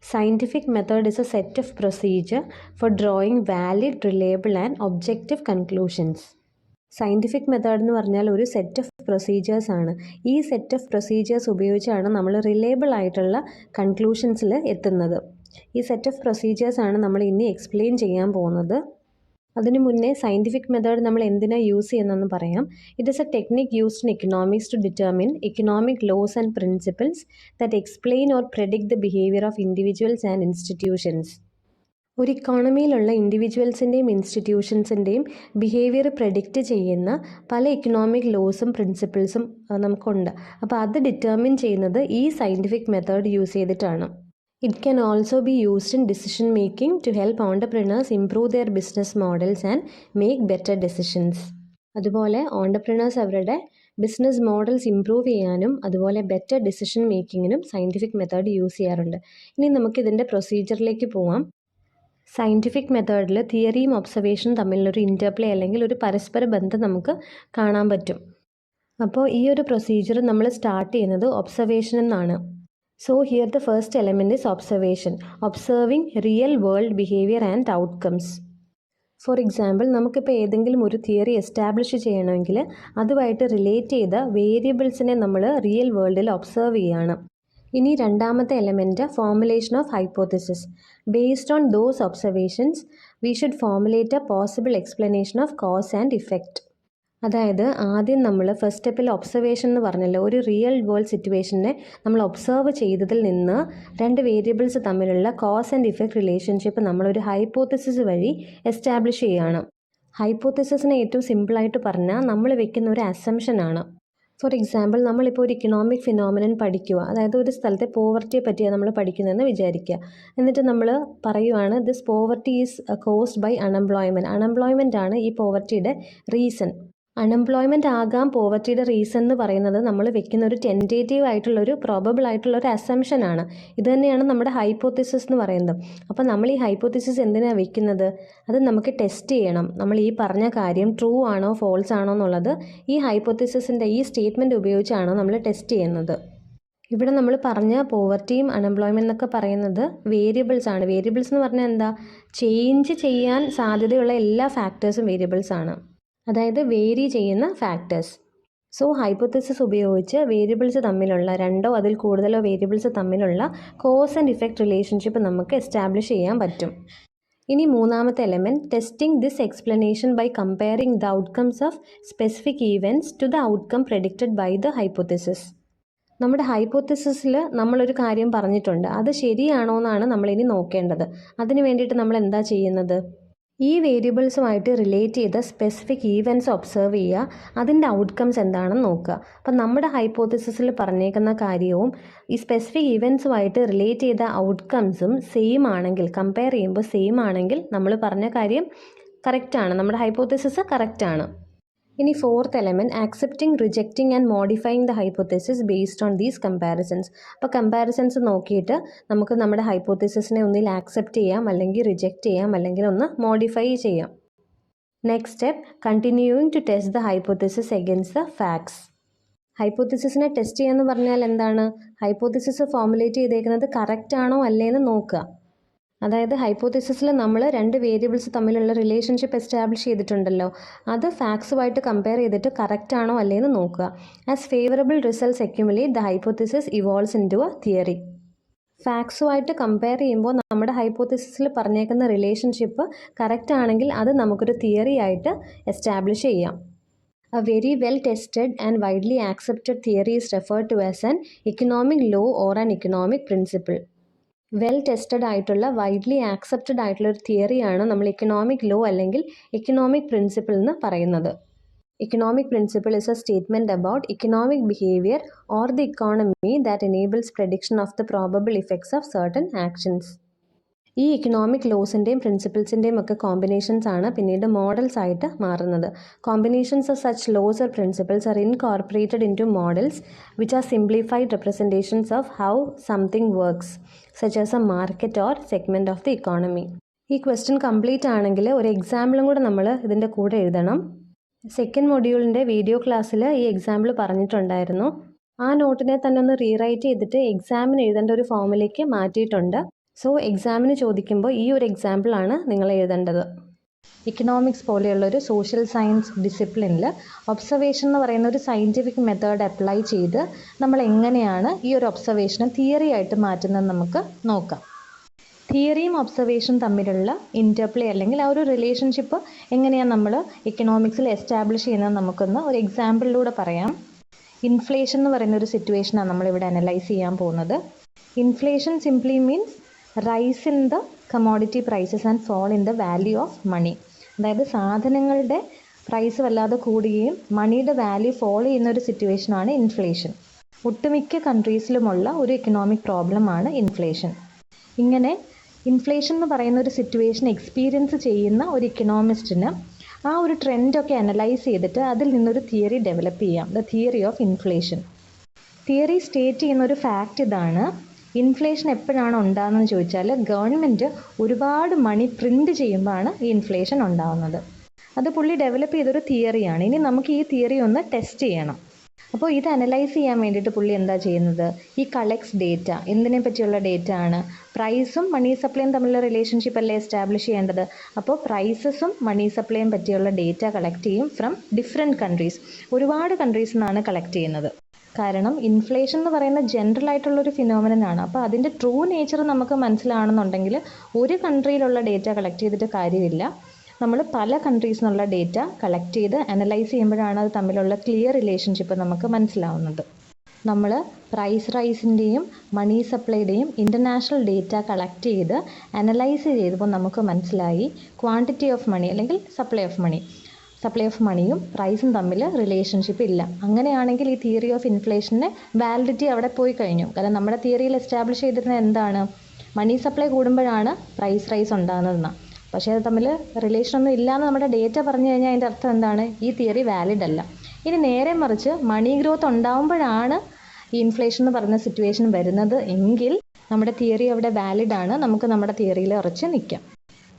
Scientific method is a set of procedure for drawing valid, reliable and objective conclusions. Scientific method എന്ന് പറഞ്ഞാൽ ഒരു സെറ്റ് ഓഫ് പ്രൊസീജിയേഴ്സ് ആണ്. ഈ set of procedures ഉപയോഗിച്ചാണ് നമ്മൾ reliable ആയിട്ടുള്ള കൺക്ലൂഷൻസിൽ എത്തുന്നത്. ഈ സെറ്റ് ഓഫ് പ്രൊസീജിയേഴ്സ് ആണ് നമ്മൾ ഇനി എക്സ്പ്ലെയിൻ ചെയ്യാൻ പോകുന്നത്. അതിനു മുന്നേ സയൻറ്റിഫിക് മെത്തേഡ് നമ്മൾ എന്തിനാണ് യൂസ് ചെയ്യുന്നതെന്ന് പറയാം. It is a technique used in economics to determine economic laws and principles that explain or predict the behaviour of individuals and institutions. ഒരു ഇക്കോണമിയിലുള്ള ഇൻഡിവിജ്വൽസിൻ്റെയും ഇൻസ്റ്റിറ്റ്യൂഷൻസിൻ്റെയും ബിഹേവിയർ പ്രെഡിക്റ്റ് ചെയ്യുന്ന പല ഇക്കണോമിക് ലോസും പ്രിൻസിപ്പിൾസും നമുക്കുണ്ട്. അപ്പോൾ അത് ഡിറ്റർമിൻ ചെയ്യുന്നത് ഈ സയൻറ്റിഫിക് മെത്തേഡ് യൂസ് ചെയ്തിട്ടാണ്. It can also be used in decision making to help entrepreneurs improve their business models and make better decisions. അതുപോലെ ഓണ്ടർപ്രണേഴ്സ് അവരുടെ ബിസിനസ് മോഡൽസ് ഇംപ്രൂവ് ചെയ്യാനും അതുപോലെ ബെറ്റർ ഡിസിഷൻ മേക്കിങ്ങിനും സയൻറ്റിഫിക് മെത്തേഡ് യൂസ് ചെയ്യാറുണ്ട്. ഇനി നമുക്കിതിൻ്റെ പ്രൊസീജിയറിലേക്ക് പോവാം. സയൻറ്റിഫിക് മെത്തേഡിൽ തിയറിയും ഒബ്സർവേഷനും തമ്മിലൊരു ഇൻ്റർപ്ലേ അല്ലെങ്കിൽ ഒരു പരസ്പര ബന്ധം നമുക്ക് കാണാൻ പറ്റും. അപ്പോൾ ഈ ഒരു പ്രൊസീജിയർ നമ്മൾ സ്റ്റാർട്ട് ചെയ്യുന്നത് ഒബ്സർവേഷൻ എന്നാണ്. So here the first element is observation. Observing real world behavior and outcomes. For example, നമുക്കിപ്പോൾ ഏതെങ്കിലും ഒരു തിയറി എസ്റ്റാബ്ലിഷ് ചെയ്യണമെങ്കിൽ അതുമായിട്ട് റിലേറ്റ് ചെയ്ത വേരിയബിൾസിനെ നമ്മൾ റിയൽ വേൾഡിൽ ഒബ്സർവ് ചെയ്യുകയാണ്. ഇനി രണ്ടാമത്തെ element formulation of hypothesis. Based on those observations we should formulate A possible explanation of cos and effect. അതായത് ആദ്യം നമ്മൾ ഫസ്റ്റ് സ്റ്റെപ്പിൽ ഒബ്സർവേഷൻ എന്ന് പറഞ്ഞല്ലോ, ഒരു റിയൽ വേൾഡ് സിറ്റുവേഷനെ നമ്മൾ ഒബ്സർവ് ചെയ്തതിൽ നിന്ന് 2 വേരിയബിൾസ് തമ്മിലുള്ള കോസ് ആൻഡ് ഇഫക്റ്റ് റിലേഷൻഷിപ്പ് നമ്മളൊരു ഹൈപ്പോത്തിസിസ് വഴി എസ്റ്റാബ്ലിഷ് ചെയ്യുകയാണ്. ഹൈപ്പോത്തിസിസിനെ ഏറ്റവും സിമ്പിളായിട്ട് പറഞ്ഞാൽ നമ്മൾ വെക്കുന്ന ഒരു അസംഷനാണ്. ഫോർ എക്സാമ്പിൾ, നമ്മളിപ്പോൾ ഒരു ഇക്കണോമിക് ഫിനോമിനൻ പഠിക്കുക, അതായത് ഒരു സ്ഥലത്തെ പോവർട്ടിയെ പറ്റിയാണ് നമ്മൾ പഠിക്കുന്നതെന്ന് വിചാരിക്കുക. എന്നിട്ട് നമ്മൾ പറയുവാണ് this poverty is caused by unemployment. Unemployment ആണ് ഈ പോവർട്ടിയുടെ റീസൺ. അൺഎംപ്ലോയ്മെൻറ്റ് ആകാം പോവർട്ടിയുടെ റീസൺ എന്ന് പറയുന്നത് നമ്മൾ വെക്കുന്ന ഒരു ടെൻറ്റേറ്റീവ് ആയിട്ടുള്ളൊരു പ്രോബബിൾ ആയിട്ടുള്ളൊരു അസംഷനാണ്. ഇത് തന്നെയാണ് നമ്മുടെ ഹൈപ്പോത്തിസിസ് എന്ന് പറയുന്നത്. അപ്പോൾ നമ്മൾ ഈ ഹൈപ്പോത്തിസിസ് എന്തിനാണ് വെക്കുന്നത്? അത് നമുക്ക് ടെസ്റ്റ് ചെയ്യണം. നമ്മൾ ഈ പറഞ്ഞ കാര്യം ട്രൂ ആണോ ഫോൾസ് ആണോ എന്നുള്ളത് ഈ ഹൈപ്പോത്തിസിസിൻ്റെ ഈ സ്റ്റേറ്റ്മെൻറ്റ് ഉപയോഗിച്ചാണോ നമ്മൾ ടെസ്റ്റ് ചെയ്യുന്നത്. ഇവിടെ നമ്മൾ പറഞ്ഞ പോവർട്ടിയും അൺഎംപ്ലോയ്മെൻ്റ് എന്നൊക്കെ പറയുന്നത് വേരിയബിൾസ് ആണ്. വേരിയബിൾസ് എന്ന് പറഞ്ഞാൽ എന്താ? ചേഞ്ച് ചെയ്യാൻ സാധ്യതയുള്ള എല്ലാ ഫാക്ടേഴ്സും വേരിയബിൾസ് ആണ്, അതായത് വേരി ചെയ്യുന്ന ഫാക്ടേഴ്സ്. സോ ഹൈപ്പോത്തിസിസ് ഉപയോഗിച്ച് വേരിയബിൾസ് തമ്മിലുള്ള 2 അതിൽ കൂടുതലോ വേരിയബിൾസ് തമ്മിലുള്ള കോസ് ആൻഡ് ഇഫക്റ്റ് റിലേഷൻഷിപ്പ് നമുക്ക് എസ്റ്റാബ്ലിഷ് ചെയ്യാൻ പറ്റും. ഇനി മൂന്നാമത്തെ element, testing this explanation by comparing the outcomes of specific events to the outcome predicted by the hypothesis. നമ്മുടെ ഹൈപ്പോത്തിസിസിൽ നമ്മളൊരു കാര്യം പറഞ്ഞിട്ടുണ്ട്, അത് ശരിയാണോ എന്നാണ് നമ്മളിനി നോക്കേണ്ടത്. അതിന് വേണ്ടിയിട്ട് നമ്മൾ എന്താ ചെയ്യുന്നത്? ഈ വേരിയബിൾസുമായിട്ട് റിലേറ്റ് ചെയ്ത സ്പെസിഫിക് ഈവൻറ്റ്സ് ഒബ്സർവ് ചെയ്യുക, അതിൻ്റെ ഔട്ട്കംസ് എന്താണെന്ന് നോക്കുക. അപ്പം നമ്മുടെ ഹൈപ്പോത്തിസിസിൽ പറഞ്ഞേക്കുന്ന കാര്യവും ഈ സ്പെസിഫിക് ഈവൻറ്റ്സുമായിട്ട് റിലേറ്റ് ചെയ്ത ഔട്ട്കംസും സെയിം ആണെങ്കിൽ, കമ്പയർ ചെയ്യുമ്പോൾ സെയിം ആണെങ്കിൽ നമ്മൾ പറഞ്ഞ കാര്യം കറക്റ്റാണ്, നമ്മുടെ ഹൈപ്പോത്തിസിസ് കറക്റ്റാണ്. ഇനി fourth element, accepting, rejecting and modifying the hypothesis based on these comparisons. അപ്പോൾ കമ്പാരിസൺസ് നോക്കിയിട്ട് നമുക്ക് നമ്മുടെ ഹൈപ്പോത്തിസിസിനെ ഒന്നിൽ ആക്സെപ്റ്റ് ചെയ്യാം, അല്ലെങ്കിൽ റിജക്റ്റ് ചെയ്യാം, അല്ലെങ്കിൽ ഒന്ന് മോഡിഫൈ ചെയ്യാം. Next step, continuing to test the hypothesis against the facts. ഹൈപ്പോത്തിസിസിനെ ടെസ്റ്റ് ചെയ്യാന്ന് പറഞ്ഞാൽ എന്താണ്? ഹൈപ്പോത്തിസിസ് ഫോർമുലേറ്റ് ചെയ്തേക്കുന്നത് കറക്റ്റ് ആണോ അല്ലേന്ന് നോക്കുക. അതായത് ഹൈപ്പോത്തിസിസിൽ നമ്മൾ 2 വേരിയബിൾസ് തമ്മിലുള്ള റിലേഷൻഷിപ്പ് എസ്റ്റാബ്ലിഷ് ചെയ്തിട്ടുണ്ടല്ലോ, അത് ഫാക്ട്സുമായിട്ട് കമ്പയർ ചെയ്തിട്ട് കറക്റ്റ് ആണോ അല്ലേന്ന് നോക്കുക. As favourable results accumulate the hypothesis evolves into a theory. ഫാക്ട്സുമായിട്ട് കമ്പയർ ചെയ്യുമ്പോൾ നമ്മുടെ ഹൈപ്പോത്തിസിസിൽ പറഞ്ഞേക്കുന്ന റിലേഷൻഷിപ്പ് കറക്റ്റ് ആണെങ്കിൽ അത് നമുക്കൊരു തിയറി ആയിട്ട് എസ്റ്റാബ്ലിഷ് ചെയ്യാം. A very well-tested and widely accepted theory is referred to as an economic law or an economic principle. Well tested ആയിട്ടുള്ള വൈഡ്ലി ആക്സെപ്റ്റഡ് ആയിട്ടുള്ള ഒരു തിയറിയാണ് നമ്മൾ ഇക്കണോമിക് ലോ അല്ലെങ്കിൽ ഇക്കണോമിക് പ്രിൻസിപ്പിൾ എന്ന് പറയുന്നത്. Economic principle is a statement about economic behaviour or the economy that enables prediction of the probable effects of certain actions. ഈ economic ലോസിൻ്റെയും പ്രിൻസിപ്പിൾസിൻ്റെയും ഒക്കെ കോമ്പിനേഷൻസ് ആണ് പിന്നീട് മോഡൽസ് ആയിട്ട് മാറുന്നത്. Combinations of such laws or principles are incorporated into models which are simplified representations of how something works such as A market or segment of the economy. ഈ question complete ആണെങ്കിൽ ഒരു എക്സാമ്പിളും കൂടെ നമ്മൾ ഇതിൻ്റെ കൂടെ എഴുതണം. സെക്കൻഡ് മൊഡ്യൂളിൻ്റെ വീഡിയോ ക്ലാസ്സിൽ ഈ എക്സാമ്പിൾ പറഞ്ഞിട്ടുണ്ടായിരുന്നു. ആ നോട്ടിനെ തന്നെ ഒന്ന് റീറൈറ്റ് ചെയ്തിട്ട് എക്സാമിന് എഴുതേണ്ട ഒരു ഫോമിലേക്ക് മാറ്റിയിട്ടുണ്ട്. സോ എക്സാമിന് ചോദിക്കുമ്പോൾ ഈ ഒരു എക്സാമ്പിളാണ് നിങ്ങൾ എഴുതേണ്ടത്. ഇക്കണോമിക്സ് പോലെയുള്ളൊരു സോഷ്യൽ സയൻസ് ഡിസിപ്ലിനിൽ ഒബ്സർവേഷൻ എന്ന് പറയുന്ന ഒരു സയൻറ്റിഫിക് മെത്തേഡ് അപ്ലൈ ചെയ്ത് നമ്മൾ എങ്ങനെയാണ് ഈ ഒരു ഒബ്സർവേഷനെ തിയറി ആയിട്ട് മാറ്റുന്നത് നമുക്ക് നോക്കാം. തിയറിയും ഒബ്സർവേഷൻ തമ്മിലുള്ള ഇൻ്റർപ്ലേ അല്ലെങ്കിൽ ആ ഒരു റിലേഷൻഷിപ്പ് എങ്ങനെയാണ് നമ്മൾ ഇക്കണോമിക്സിൽ എസ്റ്റാബ്ലിഷ് ചെയ്യുന്നത് നമുക്കൊന്ന് ഒരു എക്സാമ്പിളിലൂടെ പറയാം. ഇൻഫ്ലേഷൻ എന്ന് പറയുന്ന ഒരു സിറ്റുവേഷനാണ് നമ്മളിവിടെ അനലൈസ് ചെയ്യാൻ പോകുന്നത്. Inflation simply means rise in the commodity prices and fall in the value of money. അതായത് സാധനങ്ങളുടെ പ്രൈസ് വല്ലാതെ കൂടുകയും മണിയുടെ വാല്യൂ ഫോൾ ചെയ്യുന്ന ഒരു സിറ്റുവേഷനാണ് ഇൻഫ്ലേഷൻ. ഒട്ടുമിക്ക കൺട്രീസിലുമുള്ള ഒരു ഇക്കണോമിക് പ്രോബ്ലമാണ് ഇൻഫ്ലേഷൻ. ഇങ്ങനെ ഇൻഫ്ലേഷൻ എന്ന് പറയുന്ന ഒരു സിറ്റുവേഷൻ എക്സ്പീരിയൻസ് ചെയ്യുന്ന ഒരു ഇക്കണോമിസ്റ്റിന് ആ ഒരു ട്രെൻഡൊക്കെ അനലൈസ് ചെയ്തിട്ട് അതിൽ നിന്നൊരു തിയറി ഡെവലപ്പ് ചെയ്യാം, the theory of inflation. Theory state ചെയ്യുന്ന ഒരു ഫാക്റ്റ് ഇതാണ്: ഇൻഫ്ലേഷൻ എപ്പോഴാണ് ഉണ്ടാകുന്നതെന്ന് ചോദിച്ചാൽ ഗവൺമെൻറ് ഒരുപാട് മണി പ്രിൻ്റ് ചെയ്യുമ്പോഴാണ് ഈ ഇൻഫ്ലേഷൻ ഉണ്ടാകുന്നത്. അത് പുള്ളി ഡെവലപ്പ് ചെയ്തൊരു തിയറിയാണ്. ഇനി നമുക്ക് ഈ തിയറി ഒന്ന് ടെസ്റ്റ് ചെയ്യണം. അപ്പോൾ ഇത് അനലൈസ് ചെയ്യാൻ വേണ്ടിയിട്ട് പുള്ളി എന്താ ചെയ്യുന്നത്? ഈ കളക്ട്സ് ഡേറ്റ. എന്തിനെ പറ്റിയുള്ള ഡേറ്റ ആണ്? പ്രൈസും മണി സപ്ലൈയും തമ്മിലുള്ള റിലേഷൻഷിപ്പ് അല്ലേ എസ്റ്റാബ്ലിഷ് ചെയ്യേണ്ടത്. അപ്പോൾ പ്രൈസസും മണി സപ്ലൈയും പറ്റിയുള്ള ഡേറ്റ കളക്ട് ചെയ്യും ഫ്രം ഡിഫറെൻറ്റ് കൺട്രീസ്. ഒരുപാട് കൺട്രീസിൽ നിന്നാണ് കളക്ട് ചെയ്യുന്നത്. കാരണം ഇൻഫ്ലേഷൻ എന്ന് പറയുന്ന ജനറൽ ആയിട്ടുള്ളൊരു ഫിനോമിനനാണ്. അപ്പോൾ അതിൻ്റെ ട്രൂ നേച്ചർ നമുക്ക് മനസ്സിലാണെന്നുണ്ടെങ്കിൽ ഒരു കൺട്രിയിലുള്ള ഡേറ്റ കളക്ട് ചെയ്തിട്ട് കാര്യമില്ല. നമ്മൾ പല കൺട്രീസിൽ നിന്നുള്ള ഡേറ്റ കളക്ട് ചെയ്ത് അനലൈസ് ചെയ്യുമ്പോഴാണ് അത് തമ്മിലുള്ള ക്ലിയർ റിലേഷൻഷിപ്പ് നമുക്ക് മനസ്സിലാവുന്നത്. നമ്മൾ പ്രൈസ് റൈസിൻ്റെയും മണി സപ്ലൈയുടെയും ഇൻ്റർനാഷണൽ ഡേറ്റ കളക്ട് ചെയ്ത് അനലൈസ് ചെയ്തപ്പോൾ നമുക്ക് മനസ്സിലായി ക്വാണ്ടിറ്റി ഓഫ് മണി അല്ലെങ്കിൽ സപ്ലൈ ഓഫ് മണിയും പ്രൈസും തമ്മിൽ റിലേഷൻഷിപ്പ് ഇല്ല. അങ്ങനെയാണെങ്കിൽ ഈ തിയറി ഓഫ് ഇൻഫ്ലേഷൻ്റെ വാലിഡിറ്റി അവിടെ പോയി കഴിഞ്ഞു. കാരണം നമ്മുടെ തിയറിയിൽ എസ്റ്റാബ്ലിഷ് ചെയ്തിരുന്നത് എന്താണ്? മണി സപ്ലൈ കൂടുമ്പോഴാണ് പ്രൈസ് റൈസ് ഉണ്ടാകുന്നതെന്നാണ്. പക്ഷേ അത് തമ്മിൽ റിലേഷനൊന്നും ഇല്ലയെന്ന് നമ്മുടെ ഡേറ്റ പറഞ്ഞു കഴിഞ്ഞാൽ അതിൻ്റെ അർത്ഥം എന്താണ്? ഈ തിയറി വാലിഡ് അല്ല. ഇനി നേരെ മറിച്ച് മണി ഗ്രോത്ത് ഉണ്ടാകുമ്പോഴാണ് ഈ ഇൻഫ്ലേഷൻ എന്ന് പറയുന്ന സിറ്റുവേഷൻ വരുന്നത് എങ്കിൽ നമ്മുടെ തിയറി അവിടെ വാലിഡാണ്. നമുക്ക് നമ്മുടെ തിയറിയിൽ ഉറച്ച് നിൽക്കാം.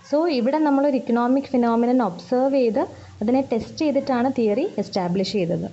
സോ ഇവിടെ നമ്മളൊരു ഇക്കണോമിക് ഫിനോമിനൻ ഒബ്സർവ് ചെയ്ത് അതിനെ ടെസ്റ്റ് ചെയ്തിട്ടാണ് തിയറി എസ്റ്റാബ്ലിഷ് ചെയ്തത്.